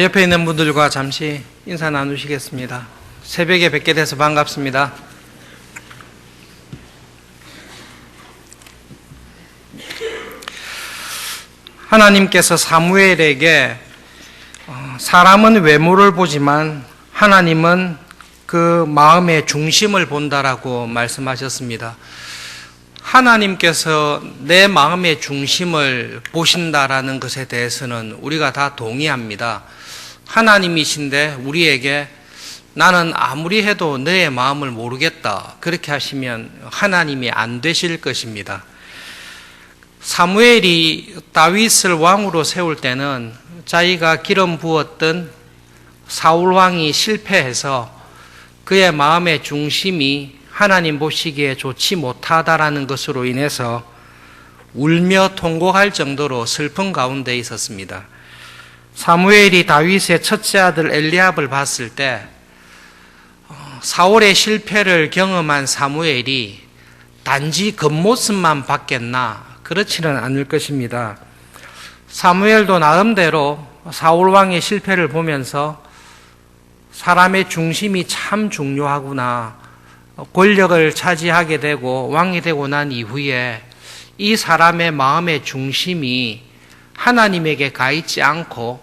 옆에 있는 분들과 잠시 인사 나누시겠습니다. 새벽에 뵙게 돼서 반갑습니다. 하나님께서 사무엘에게 사람은 외모를 보지만 하나님은 그 마음의 중심을 본다라고 말씀하셨습니다. 하나님께서 내 마음의 중심을 보신다라는 것에 대해서는 우리가 다 동의합니다. 하나님이신데 우리에게 나는 아무리 해도 너의 마음을 모르겠다, 그렇게 하시면 하나님이 안 되실 것입니다. 사무엘이 다윗을 왕으로 세울 때는 자기가 기름 부었던 사울 왕이 실패해서 그의 마음의 중심이 하나님 보시기에 좋지 못하다라는 것으로 인해서 울며 통곡할 정도로 슬픈 가운데 있었습니다. 사무엘이 다윗의 첫째 아들 엘리압을 봤을 때 사울의 실패를 경험한 사무엘이 단지 겉모습만 봤겠나? 그렇지는 않을 것입니다. 사무엘도 나름대로 사울 왕의 실패를 보면서 사람의 중심이 참 중요하구나, 권력을 차지하게 되고 왕이 되고 난 이후에 이 사람의 마음의 중심이 하나님에게 가 있지 않고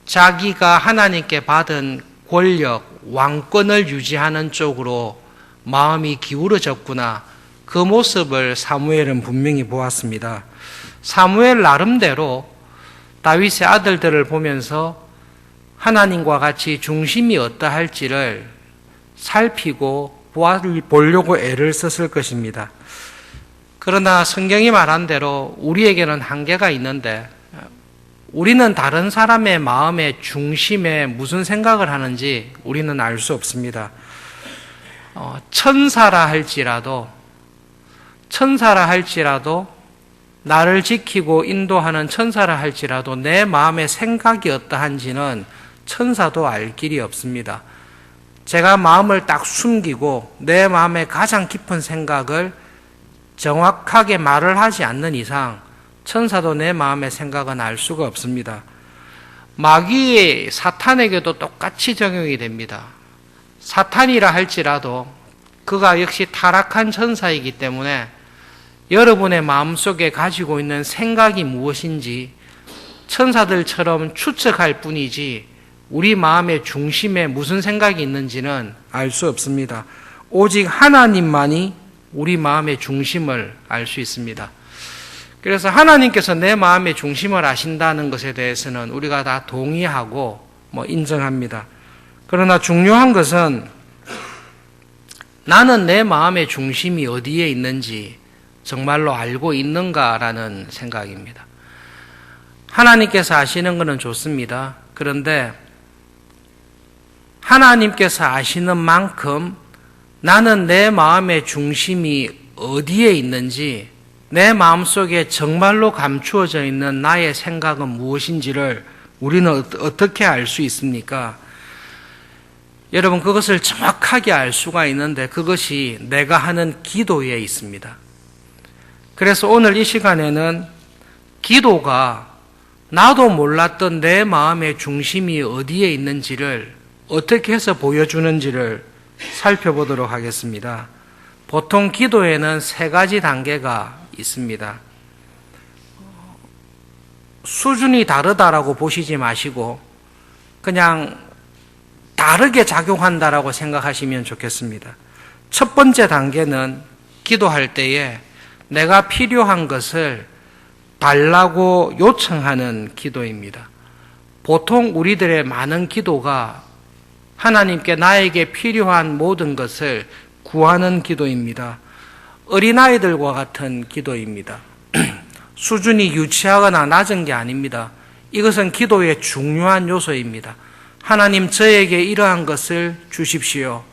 자기가 하나님께 받은 권력, 왕권을 유지하는 쪽으로 마음이 기울어졌구나, 그 모습을 사무엘은 분명히 보았습니다. 사무엘 나름대로 다윗의 아들들을 보면서 하나님과 같이 중심이 어떠할지를 살피고 보려고 애를 썼을 것입니다. 그러나 성경이 말한 대로 우리에게는 한계가 있는데 우리는 다른 사람의 마음의 중심에 무슨 생각을 하는지 우리는 알 수 없습니다. 천사라 할지라도 나를 지키고 인도하는 천사라 할지라도 내 마음의 생각이 어떠한지는 천사도 알 길이 없습니다. 제가 마음을 딱 숨기고 내 마음의 가장 깊은 생각을 정확하게 말을 하지 않는 이상 천사도 내 마음의 생각은 알 수가 없습니다. 마귀의 사탄에게도 똑같이 적용이 됩니다. 사탄이라 할지라도 그가 역시 타락한 천사이기 때문에 여러분의 마음속에 가지고 있는 생각이 무엇인지 천사들처럼 추측할 뿐이지 우리 마음의 중심에 무슨 생각이 있는지는 알 수 없습니다. 오직 하나님만이 우리 마음의 중심을 알 수 있습니다. 그래서 하나님께서 내 마음의 중심을 아신다는 것에 대해서는 우리가 다 동의하고 인정합니다. 그러나 중요한 것은 나는 내 마음의 중심이 어디에 있는지 정말로 알고 있는가라는 생각입니다. 하나님께서 아시는 것은 좋습니다. 그런데 하나님께서 아시는 만큼 나는 내 마음의 중심이 어디에 있는지, 내 마음속에 정말로 감추어져 있는 나의 생각은 무엇인지를 우리는 어떻게 알 수 있습니까? 여러분, 그것을 정확하게 알 수가 있는데 그것이 내가 하는 기도에 있습니다. 그래서 오늘 이 시간에는 기도가 나도 몰랐던 내 마음의 중심이 어디에 있는지를 어떻게 해서 보여주는지를 살펴보도록 하겠습니다. 보통 기도에는 3가지 단계가 있습니다. 수준이 다르다라고 보시지 마시고 그냥 다르게 작용한다라고 생각하시면 좋겠습니다. 첫 번째 단계는 기도할 때에 내가 필요한 것을 달라고 요청하는 기도입니다. 보통 우리들의 많은 기도가 하나님께 나에게 필요한 모든 것을 구하는 기도입니다. 어린아이들과 같은 기도입니다. 수준이 유치하거나 낮은 게 아닙니다. 이것은 기도의 중요한 요소입니다. 하나님, 저에게 이러한 것을 주십시오.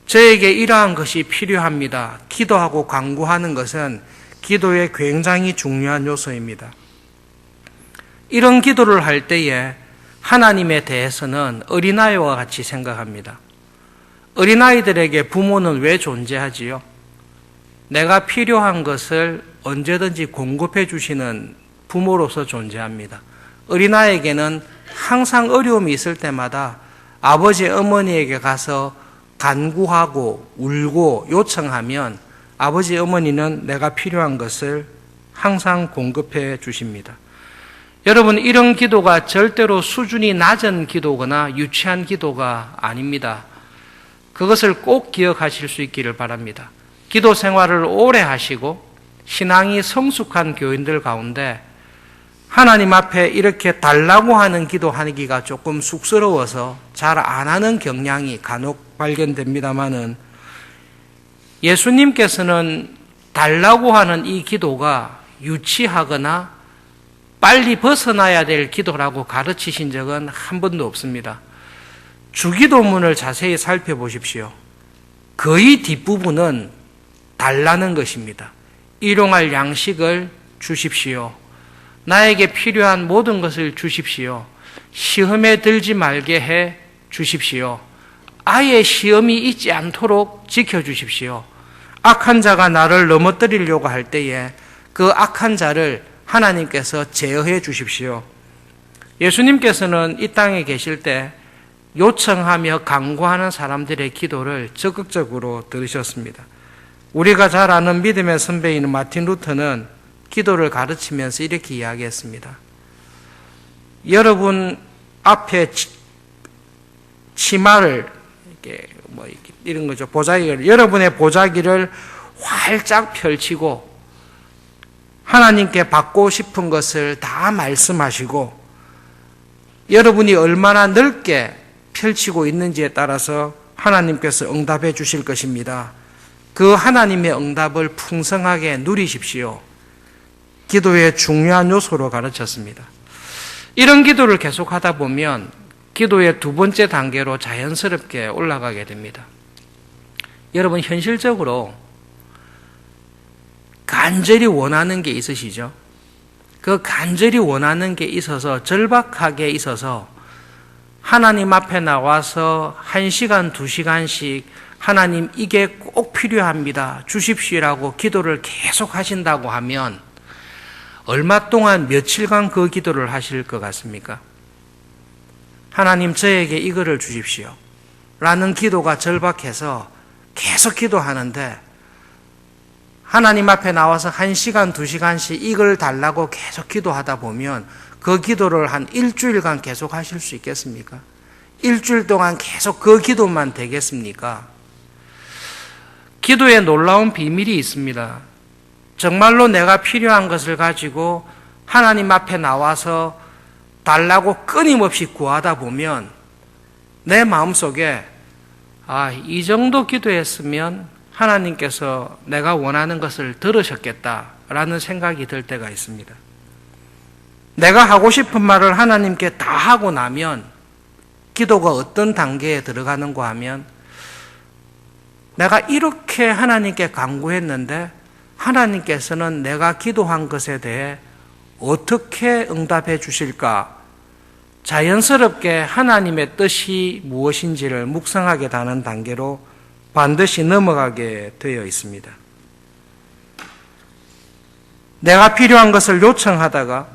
저에게 이러한 것이 필요합니다. 기도하고 간구하는 것은 기도의 굉장히 중요한 요소입니다. 이런 기도를 할 때에 하나님에 대해서는 어린아이와 같이 생각합니다. 어린아이들에게 부모는 왜 존재하지요? 내가 필요한 것을 언제든지 공급해 주시는 부모로서 존재합니다. 어린아이에게는 항상 어려움이 있을 때마다 아버지 어머니에게 가서 간구하고 울고 요청하면 아버지 어머니는 내가 필요한 것을 항상 공급해 주십니다. 여러분, 이런 기도가 절대로 수준이 낮은 기도거나 유치한 기도가 아닙니다. 그것을 꼭 기억하실 수 있기를 바랍니다. 기도 생활을 오래 하시고 신앙이 성숙한 교인들 가운데 하나님 앞에 이렇게 달라고 하는 기도하기가 조금 쑥스러워서 잘 안 하는 경향이 간혹 발견됩니다마는 예수님께서는 달라고 하는 이 기도가 유치하거나 빨리 벗어나야 될 기도라고 가르치신 적은 한 번도 없습니다. 주기도문을 자세히 살펴보십시오. 거의 뒷부분은 달라는 것입니다. 일용할 양식을 주십시오. 나에게 필요한 모든 것을 주십시오. 시험에 들지 말게 해 주십시오. 아예 시험이 있지 않도록 지켜주십시오. 악한 자가 나를 넘어뜨리려고 할 때에 그 악한 자를 하나님께서 제어해 주십시오. 예수님께서는 이 땅에 계실 때 요청하며 간구하는 사람들의 기도를 적극적으로 들으셨습니다. 우리가 잘 아는 믿음의 선배인 마틴 루터는 기도를 가르치면서 이렇게 이야기했습니다. 여러분 앞에 치마를 이런 거죠. 보자기를, 여러분의 보자기를 활짝 펼치고 하나님께 받고 싶은 것을 다 말씀하시고 여러분이 얼마나 넓게 펼치고 있는지에 따라서 하나님께서 응답해 주실 것입니다. 그 하나님의 응답을 풍성하게 누리십시오. 기도의 중요한 요소로 가르쳤습니다. 이런 기도를 계속하다 보면 기도의 두 번째 단계로 자연스럽게 올라가게 됩니다. 여러분, 현실적으로 간절히 원하는 게 있으시죠? 그 간절히 원하는 게 있어서 절박하게 있어서 하나님 앞에 나와서 1시간, 2시간씩 하나님 이게 꼭 필요합니다. 주십시오라고 기도를 계속 하신다고 하면 얼마 동안 며칠간 그 기도를 하실 것 같습니까? 하나님 저에게 이거를 주십시오 라는 기도가 절박해서 계속 기도하는데 하나님 앞에 나와서 1시간, 2시간씩 이걸 달라고 계속 기도하다 보면 그 기도를 한 일주일간 계속 하실 수 있겠습니까? 일주일 동안 계속 그 기도만 되겠습니까? 기도에 놀라운 비밀이 있습니다. 정말로 내가 필요한 것을 가지고 하나님 앞에 나와서 달라고 끊임없이 구하다 보면 내 마음속에 이 정도 기도했으면 하나님께서 내가 원하는 것을 들으셨겠다라는 생각이 들 때가 있습니다. 내가 하고 싶은 말을 하나님께 다 하고 나면 기도가 어떤 단계에 들어가는가 하면 내가 이렇게 하나님께 간구했는데 하나님께서는 내가 기도한 것에 대해 어떻게 응답해 주실까? 자연스럽게 하나님의 뜻이 무엇인지를 묵상하게 되는 단계로 반드시 넘어가게 되어 있습니다. 내가 필요한 것을 요청하다가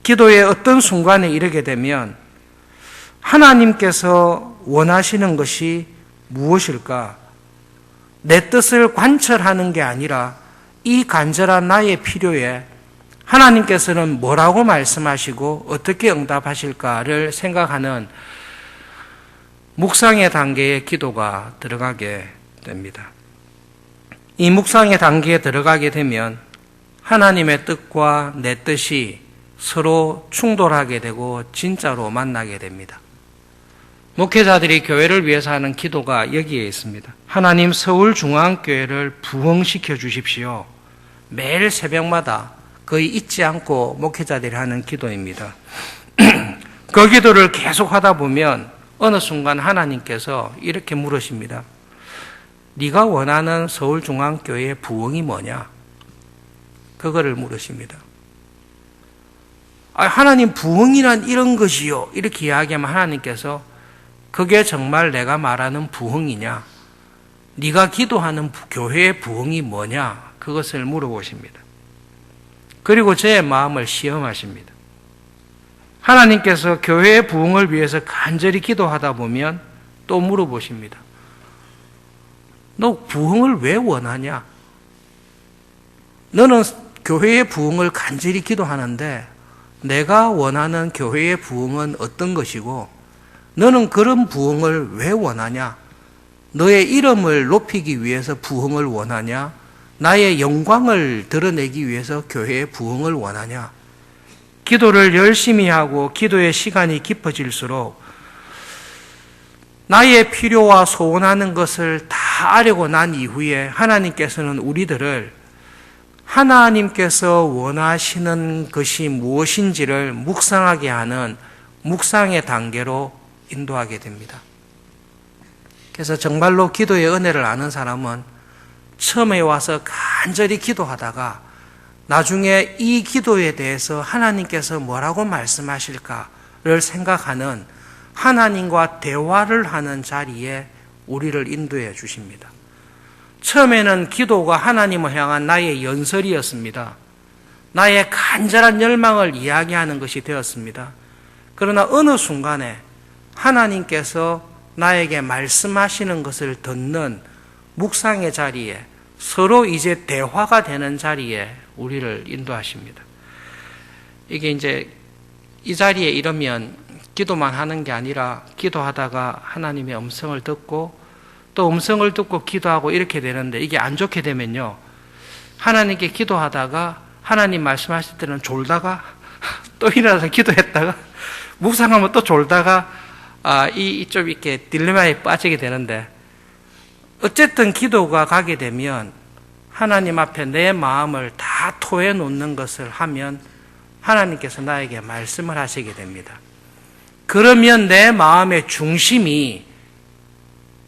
기도의 어떤 순간에 이르게 되면 하나님께서 원하시는 것이 무엇일까? 내 뜻을 관철하는 게 아니라 이 간절한 나의 필요에 하나님께서는 뭐라고 말씀하시고 어떻게 응답하실까를 생각하는 묵상의 단계의 기도가 들어가게 됩니다. 이 묵상의 단계에 들어가게 되면 하나님의 뜻과 내 뜻이 서로 충돌하게 되고 진짜로 만나게 됩니다. 목회자들이 교회를 위해서 하는 기도가 여기에 있습니다. 하나님, 서울중앙교회를 부흥시켜 주십시오. 매일 새벽마다 거의 잊지 않고 목회자들이 하는 기도입니다. 그 기도를 계속 하다 보면 어느 순간 하나님께서 이렇게 물으십니다. 네가 원하는 서울중앙교회의 부흥이 뭐냐? 그거를 물으십니다. 하나님, 부흥이란 이런 것이요. 이렇게 이야기하면 하나님께서 그게 정말 내가 말하는 부흥이냐? 네가 기도하는 교회의 부흥이 뭐냐? 그것을 물어보십니다. 그리고 제 마음을 시험하십니다. 하나님께서 교회의 부흥을 위해서 간절히 기도하다 보면 또 물어보십니다. 너 부흥을 왜 원하냐? 너는 교회의 부흥을 간절히 기도하는데 내가 원하는 교회의 부흥은 어떤 것이고 너는 그런 부흥을 왜 원하냐? 너의 이름을 높이기 위해서 부흥을 원하냐? 나의 영광을 드러내기 위해서 교회의 부흥을 원하냐? 기도를 열심히 하고 기도의 시간이 깊어질수록 나의 필요와 소원하는 것을 다 알고 난 이후에 하나님께서는 우리들을 하나님께서 원하시는 것이 무엇인지를 묵상하게 하는 묵상의 단계로 인도하게 됩니다. 그래서 정말로 기도의 은혜를 아는 사람은 처음에 와서 간절히 기도하다가 나중에 이 기도에 대해서 하나님께서 뭐라고 말씀하실까를 생각하는 하나님과 대화를 하는 자리에 우리를 인도해 주십니다. 처음에는 기도가 하나님을 향한 나의 연설이었습니다. 나의 간절한 열망을 이야기하는 것이 되었습니다. 그러나 어느 순간에 하나님께서 나에게 말씀하시는 것을 듣는 묵상의 자리에 서로 이제 대화가 되는 자리에 우리를 인도하십니다. 이게 이제 이 자리에 이르면 기도만 하는 게 아니라 기도하다가 하나님의 음성을 듣고 또 음성을 듣고 기도하고 이렇게 되는데 이게 안 좋게 되면요. 하나님께 기도하다가 하나님 말씀하실 때는 졸다가 또 일어나서 기도했다가 묵상하면 또 졸다가 좀 이렇게 딜레마에 빠지게 되는데 어쨌든 기도가 가게 되면 하나님 앞에 내 마음을 다 토해 놓는 것을 하면 하나님께서 나에게 말씀을 하시게 됩니다. 그러면 내 마음의 중심이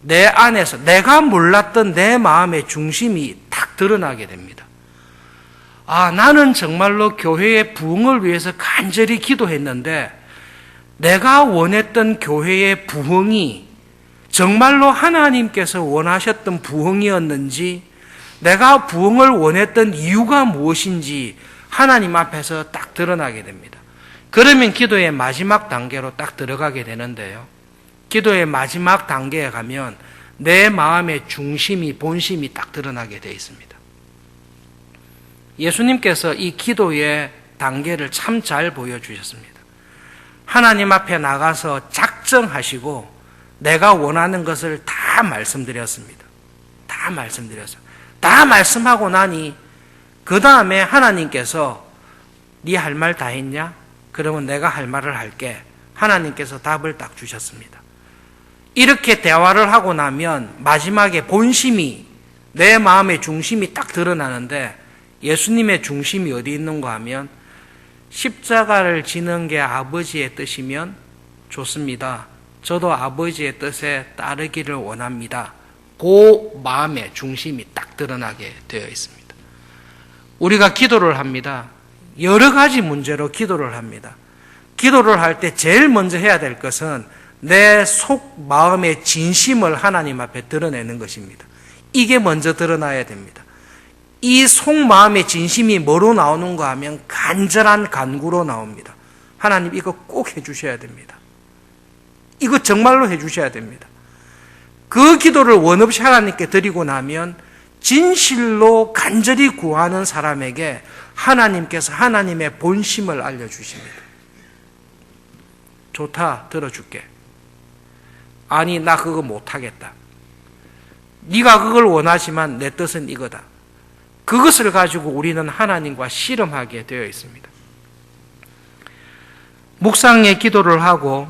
내 안에서 내가 몰랐던 내 마음의 중심이 딱 드러나게 됩니다. 나는 정말로 교회의 부흥을 위해서 간절히 기도했는데 내가 원했던 교회의 부흥이 정말로 하나님께서 원하셨던 부흥이었는지 내가 부흥을 원했던 이유가 무엇인지 하나님 앞에서 딱 드러나게 됩니다. 그러면 기도의 마지막 단계로 딱 들어가게 되는데요. 기도의 마지막 단계에 가면 내 마음의 중심이 본심이 딱 드러나게 되어 있습니다. 예수님께서 이 기도의 단계를 참 잘 보여주셨습니다. 하나님 앞에 나가서 작정하시고 내가 원하는 것을 다 말씀드렸습니다. 다 말씀드렸어요. 다 말씀하고 나니 그 다음에 하나님께서 네 할 말 다 했냐? 그러면 내가 할 말을 할게. 하나님께서 답을 딱 주셨습니다. 이렇게 대화를 하고 나면 마지막에 본심이 내 마음의 중심이 딱 드러나는데 예수님의 중심이 어디 있는가 하면 십자가를 지는 게 아버지의 뜻이면 좋습니다. 저도 아버지의 뜻에 따르기를 원합니다. 그 마음의 중심이 딱 드러나게 되어 있습니다. 우리가 기도를 합니다. 여러 가지 문제로 기도를 합니다. 기도를 할 때 제일 먼저 해야 될 것은 내 속 마음의 진심을 하나님 앞에 드러내는 것입니다. 이게 먼저 드러나야 됩니다. 이 속마음의 진심이 뭐로 나오는가 하면 간절한 간구로 나옵니다. 하나님 이거 꼭 해주셔야 됩니다. 이거 정말로 해주셔야 됩니다. 그 기도를 원 없이 하나님께 드리고 나면 진실로 간절히 구하는 사람에게 하나님께서 하나님의 본심을 알려주십니다. 좋다, 들어줄게. 아니, 나 그거 못하겠다. 네가 그걸 원하지만 내 뜻은 이거다. 그것을 가지고 우리는 하나님과 씨름하게 되어 있습니다. 묵상의 기도를 하고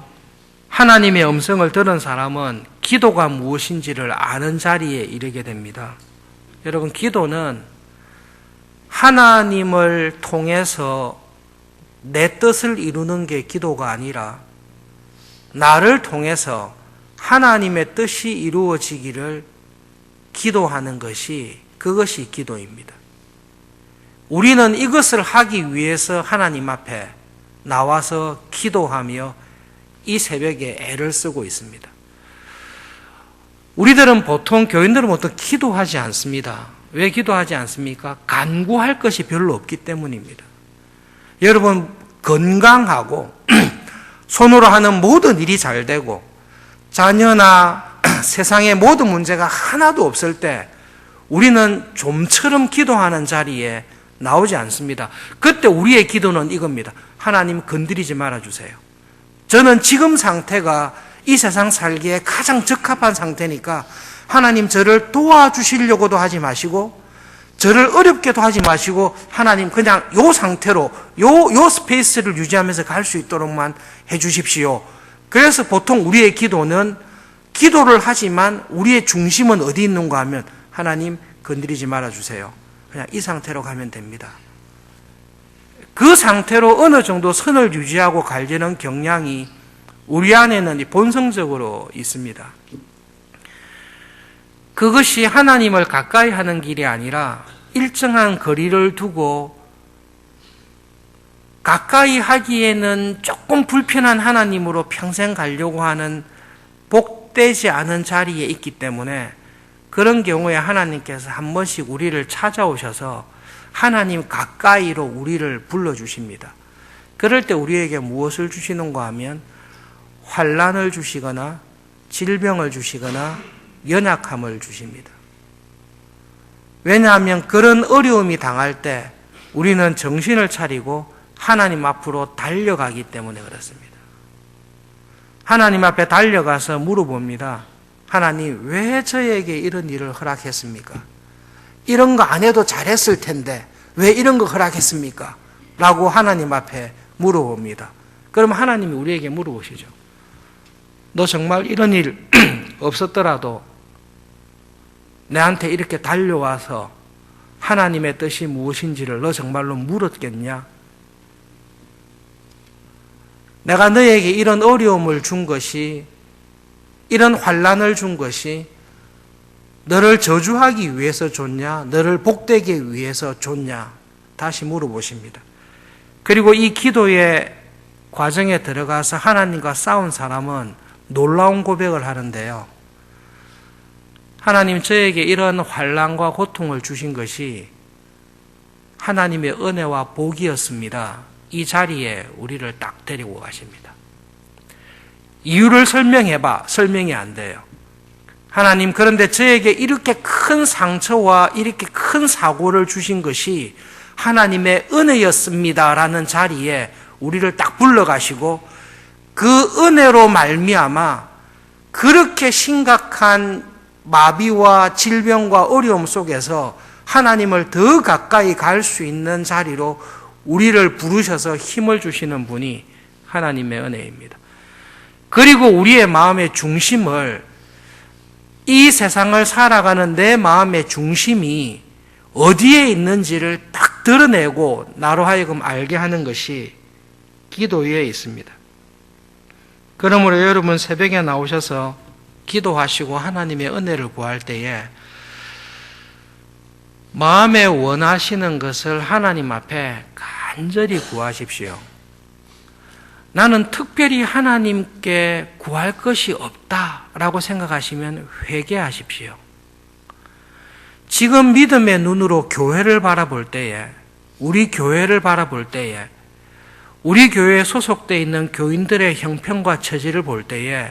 하나님의 음성을 들은 사람은 기도가 무엇인지를 아는 자리에 이르게 됩니다. 여러분, 기도는 하나님을 통해서 내 뜻을 이루는 게 기도가 아니라 나를 통해서 하나님의 뜻이 이루어지기를 기도하는 것이 그것이 기도입니다. 우리는 이것을 하기 위해서 하나님 앞에 나와서 기도하며 이 새벽에 애를 쓰고 있습니다. 우리들은 보통, 교인들은 보통 기도하지 않습니다. 왜 기도하지 않습니까? 간구할 것이 별로 없기 때문입니다. 여러분, 건강하고 손으로 하는 모든 일이 잘 되고 자녀나 세상의 모든 문제가 하나도 없을 때 우리는 좀처럼 기도하는 자리에 나오지 않습니다. 그때 우리의 기도는 이겁니다. 하나님 건드리지 말아주세요. 저는 지금 상태가 이 세상 살기에 가장 적합한 상태니까 하나님 저를 도와주시려고도 하지 마시고 저를 어렵게도 하지 마시고 하나님 그냥 요 상태로 요 스페이스를 유지하면서 갈 수 있도록만 해 주십시오. 그래서 보통 우리의 기도는 기도를 하지만 우리의 중심은 어디 있는가 하면 하나님 건드리지 말아주세요. 그냥 이 상태로 가면 됩니다. 그 상태로 어느 정도 선을 유지하고 가려는 경향이 우리 안에는 본성적으로 있습니다. 그것이 하나님을 가까이 하는 길이 아니라 일정한 거리를 두고 가까이 하기에는 조금 불편한 하나님으로 평생 가려고 하는 복되지 않은 자리에 있기 때문에 그런 경우에 하나님께서 한 번씩 우리를 찾아오셔서 하나님 가까이로 우리를 불러주십니다. 그럴 때 우리에게 무엇을 주시는가 하면 환난을 주시거나 질병을 주시거나 연약함을 주십니다. 왜냐하면 그런 어려움이 당할 때 우리는 정신을 차리고 하나님 앞으로 달려가기 때문에 그렇습니다. 하나님 앞에 달려가서 물어봅니다. 하나님, 왜 저에게 이런 일을 허락했습니까? 이런 거 안 해도 잘했을 텐데 왜 이런 거 허락했습니까? 라고 하나님 앞에 물어봅니다. 그럼 하나님이 우리에게 물어보시죠. 너 정말 이런 일 없었더라도 내한테 이렇게 달려와서 하나님의 뜻이 무엇인지를 너 정말로 물었겠냐? 내가 너에게 이런 어려움을 준 것이, 이런 환난을 준 것이 너를 저주하기 위해서 줬냐? 너를 복되기 위해서 줬냐? 다시 물어보십니다. 그리고 이 기도의 과정에 들어가서 하나님과 싸운 사람은 놀라운 고백을 하는데요. 하나님, 저에게 이런 환난과 고통을 주신 것이 하나님의 은혜와 복이었습니다. 이 자리에 우리를 딱 데리고 가십니다. 이유를 설명해봐. 설명이 안 돼요. 하나님, 그런데 저에게 이렇게 큰 상처와 이렇게 큰 사고를 주신 것이 하나님의 은혜였습니다라는 자리에 우리를 딱 불러가시고 그 은혜로 말미암아 그렇게 심각한 마비와 질병과 어려움 속에서 하나님을 더 가까이 갈 수 있는 자리로 우리를 부르셔서 힘을 주시는 분이 하나님의 은혜입니다. 그리고 우리의 마음의 중심을, 이 세상을 살아가는 내 마음의 중심이 어디에 있는지를 딱 드러내고 나로 하여금 알게 하는 것이 기도에 있습니다. 그러므로 여러분 새벽에 나오셔서 기도하시고 하나님의 은혜를 구할 때에 마음에 원하시는 것을 하나님 앞에 간절히 구하십시오. 나는 특별히 하나님께 구할 것이 없다라고 생각하시면 회개하십시오. 지금 믿음의 눈으로 교회를 바라볼 때에, 우리 교회를 바라볼 때에, 우리 교회에 소속되어 있는 교인들의 형편과 처지를 볼 때에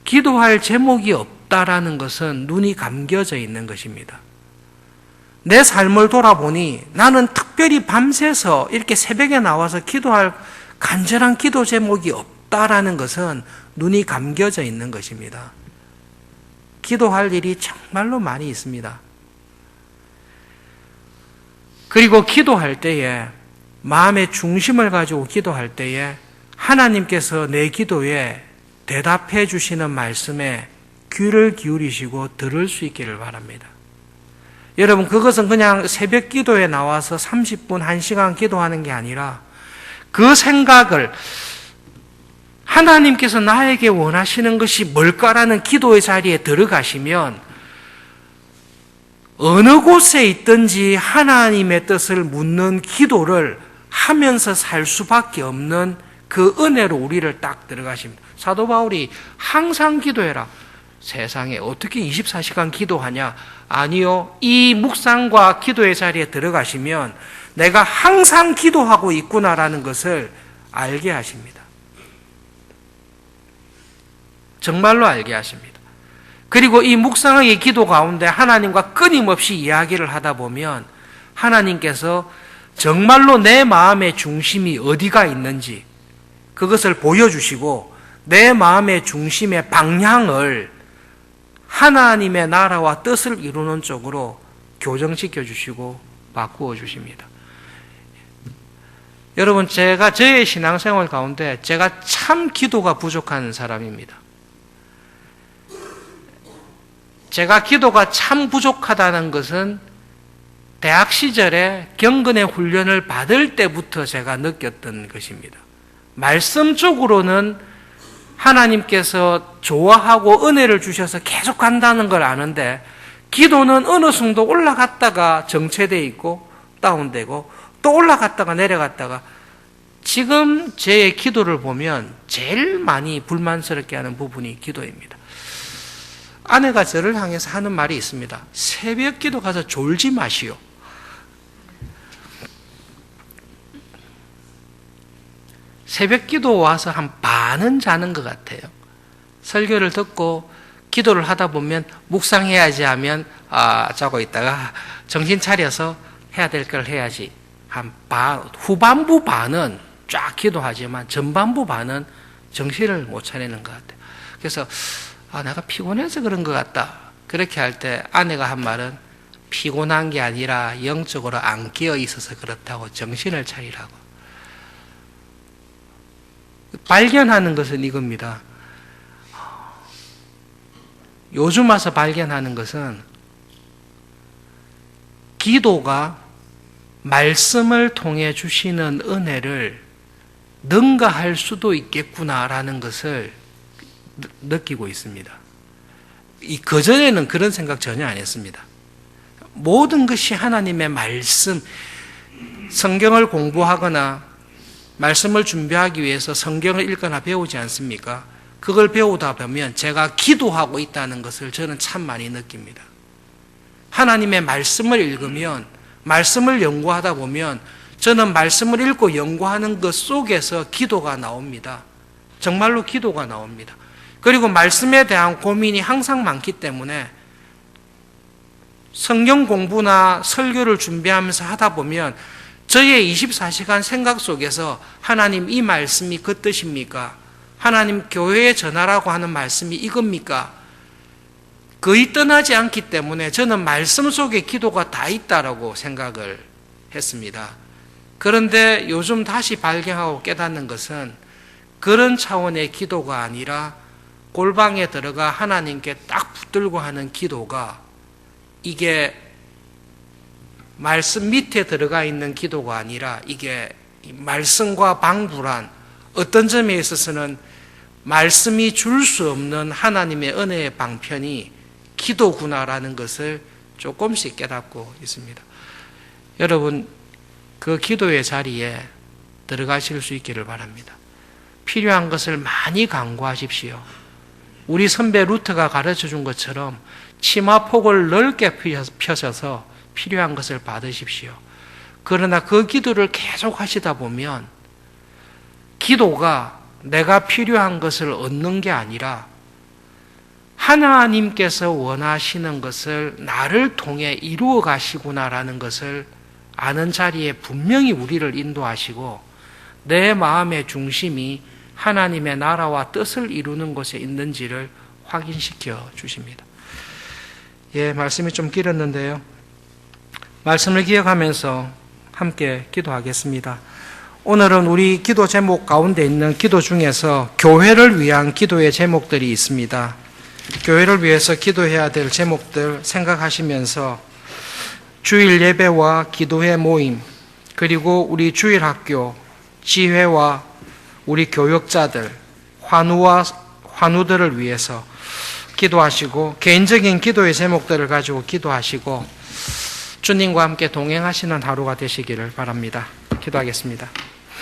기도할 제목이 없다라는 것은 눈이 감겨져 있는 것입니다. 내 삶을 돌아보니 나는 특별히 밤새서 이렇게 새벽에 나와서 기도할 간절한 기도 제목이 없다라는 것은 눈이 감겨져 있는 것입니다. 기도할 일이 정말로 많이 있습니다. 그리고 기도할 때에 마음의 중심을 가지고 기도할 때에 하나님께서 내 기도에 대답해 주시는 말씀에 귀를 기울이시고 들을 수 있기를 바랍니다. 여러분, 그것은 그냥 새벽 기도에 나와서 30분, 1시간 기도하는 게 아니라 그 생각을 하나님께서 나에게 원하시는 것이 뭘까라는 기도의 자리에 들어가시면 어느 곳에 있든지 하나님의 뜻을 묻는 기도를 하면서 살 수밖에 없는 그 은혜로 우리를 딱 들어가십니다. 사도 바울이 항상 기도해라. 세상에 어떻게 24시간 기도하냐? 아니요. 이 묵상과 기도의 자리에 들어가시면 내가 항상 기도하고 있구나라는 것을 알게 하십니다. 정말로 알게 하십니다. 그리고 이 묵상의 기도 가운데 하나님과 끊임없이 이야기를 하다 보면 하나님께서 정말로 내 마음의 중심이 어디가 있는지 그것을 보여주시고 내 마음의 중심의 방향을 하나님의 나라와 뜻을 이루는 쪽으로 교정시켜 주시고 바꾸어 주십니다. 여러분, 제가 저의 신앙생활 가운데 제가 참 기도가 부족한 사람입니다. 제가 기도가 참 부족하다는 것은 대학 시절에 경건의 훈련을 받을 때부터 제가 느꼈던 것입니다. 말씀적으로는 하나님께서 좋아하고 은혜를 주셔서 계속 간다는 걸 아는데 기도는 어느 순간 올라갔다가 정체되어 있고 다운되고 또 올라갔다가 내려갔다가 지금 제 기도를 보면 제일 많이 불만스럽게 하는 부분이 기도입니다. 아내가 저를 향해서 하는 말이 있습니다. 새벽 기도 가서 졸지 마시오. 새벽 기도 와서 한 반은 자는 것 같아요. 설교를 듣고 기도를 하다 보면 묵상해야지 하면 자고 있다가 정신 차려서 해야 될 걸 해야지. 한 반, 후반부 반은 쫙 기도하지만 전반부 반은 정신을 못 차리는 것 같아요. 그래서 내가 피곤해서 그런 것 같다. 그렇게 할 때 아내가 한 말은 피곤한 게 아니라 영적으로 안 깨어 있어서 그렇다고 정신을 차리라고. 발견하는 것은 이겁니다. 요즘 와서 발견하는 것은 기도가 말씀을 통해 주시는 은혜를 능가할 수도 있겠구나라는 것을 느끼고 있습니다. 그전에는 그런 생각 전혀 안 했습니다. 모든 것이 하나님의 말씀, 성경을 공부하거나 말씀을 준비하기 위해서 성경을 읽거나 배우지 않습니까? 그걸 배우다 보면 제가 기도하고 있다는 것을 저는 참 많이 느낍니다. 하나님의 말씀을 읽으면, 말씀을 연구하다 보면 저는 말씀을 읽고 연구하는 것 속에서 기도가 나옵니다. 정말로 기도가 나옵니다. 그리고 말씀에 대한 고민이 항상 많기 때문에 성경 공부나 설교를 준비하면서 하다 보면 저의 24시간 생각 속에서 하나님 이 말씀이 그 뜻입니까? 하나님 교회에 전하라고 하는 말씀이 이겁니까? 거의 떠나지 않기 때문에 저는 말씀 속에 기도가 다 있다라고 생각을 했습니다. 그런데 요즘 다시 발견하고 깨닫는 것은 그런 차원의 기도가 아니라 골방에 들어가 하나님께 딱 붙들고 하는 기도가 이게 말씀 밑에 들어가 있는 기도가 아니라 이게 말씀과 방불한 어떤 점에 있어서는 말씀이 줄 수 없는 하나님의 은혜의 방편이 기도구나라는 것을 조금씩 깨닫고 있습니다. 여러분, 그 기도의 자리에 들어가실 수 있기를 바랍니다. 필요한 것을 많이 강구하십시오. 우리 선배 루트가 가르쳐 준 것처럼 치마폭을 넓게 펴셔서 필요한 것을 받으십시오. 그러나 그 기도를 계속 하시다 보면 기도가 내가 필요한 것을 얻는 게 아니라 하나님께서 원하시는 것을 나를 통해 이루어 가시구나라는 것을 아는 자리에 분명히 우리를 인도하시고 내 마음의 중심이 하나님의 나라와 뜻을 이루는 곳에 있는지를 확인시켜 주십니다. 말씀이 좀 길었는데요. 말씀을 기억하면서 함께 기도하겠습니다. 오늘은 우리 기도 제목 가운데 있는 기도 중에서 교회를 위한 기도의 제목들이 있습니다. 교회를 위해서 기도해야 될 제목들 생각하시면서 주일 예배와 기도회 모임, 그리고 우리 주일학교, 지회와 우리 교역자들, 환우들을 위해서 기도하시고 개인적인 기도의 제목들을 가지고 기도하시고 주님과 함께 동행하시는 하루가 되시기를 바랍니다. 기도하겠습니다.